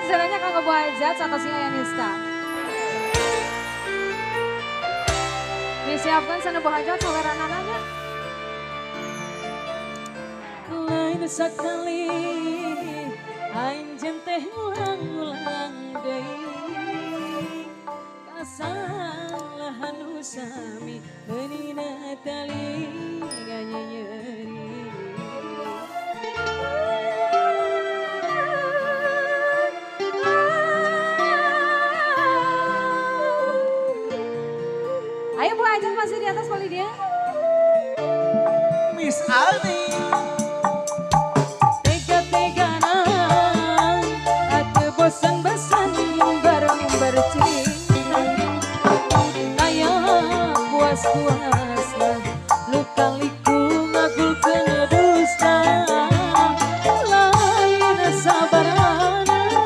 sebenarnya Kang Kebu Ajat atau si Ayah Nista. Disiapkan sana Bu Hajat saweran anaknya. Lain sekali anjen teh ulang-ulang deui kasalahan usami penina tali ganyenyeri. Ayo Bu Ajat masih di atas kali dia. Miss Aldi. Tega-tegana ate bosan-bosan bareng bercinta. Kayak puas-puasna luka-liku ngagulkeun dusta. Lain sabaranan,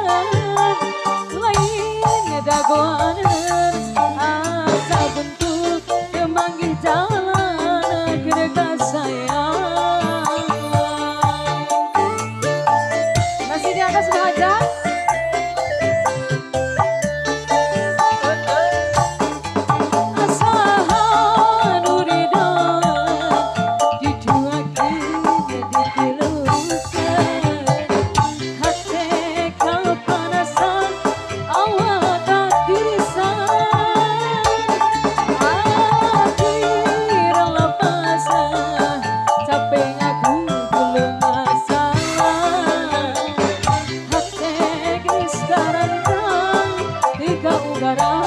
lain dagoanan, asa bentuk memanggih jalan ke dekat saya. Masih di atas Bu Hajat. Asahan uridan diduakeun ditilukan hate kapanasan awak tak dirisan akhir lepasan capek aku belum masalah hate geus karantang di kaubaran.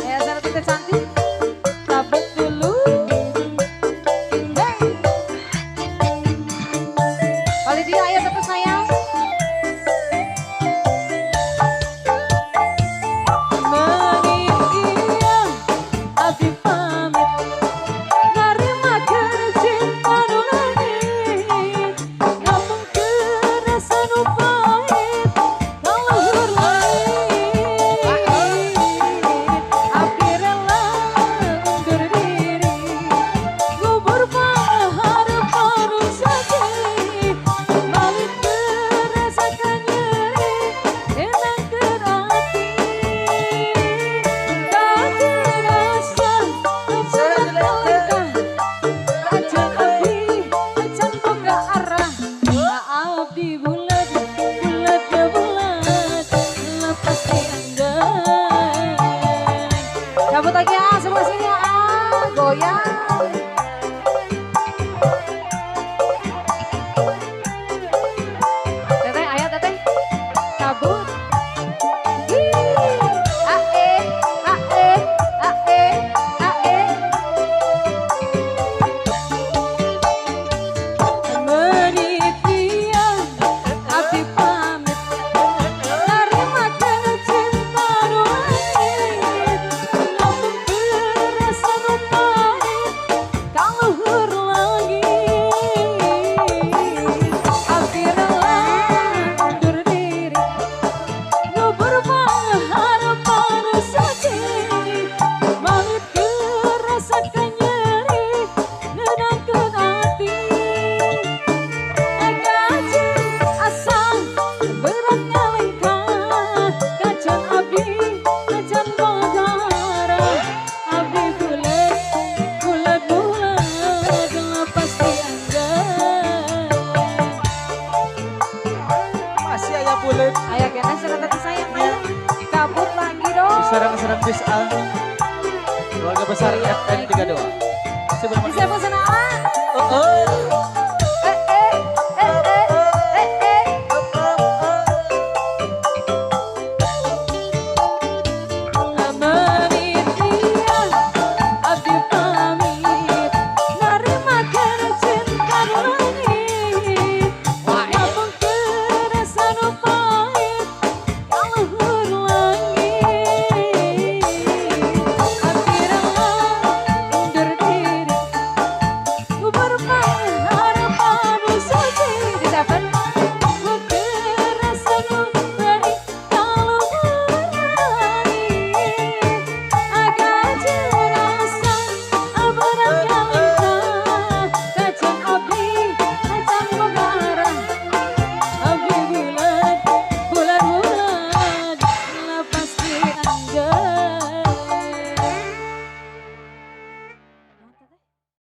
Ayah sana titik cantik. Tabet dulu. Hey. Kali dia ayo tetap sayang. Menikah abdi pamit ngaremakeun cinta nu langit namun kerasa nu pahit kaluhur lain abdi rela undur diri ngubur harapan nu sajai balik merasakan nyeri enangkeun hati tak terasa acan melengkah acan abdi acan boga arah abdi bulat bulat ya bulat lepas diandai. Cabut lagi ah semua sini ah. Goyang. Teteh, ayah teteh. Cabut. Ae, ae, ae, ae. Menitia abdi pamit ngaremakeun cinta nu langit namun kerasa nu pahit kaluhur langit abdi rela undur diri ngubur harapan nu sajai balik rasakan nyeri nenangkeun hati. Kajen asal berat ngalengkah kajen abdi kajen bogara abdi bulat bulat bulat lepas dianggap. Masih ayah bulet. Ayah kena sana tetap sayang ayah. Cabut lagi dong. Serang-serang Miss Aldi. Keluarga besar FN 32. Masih belum Disiapkan sana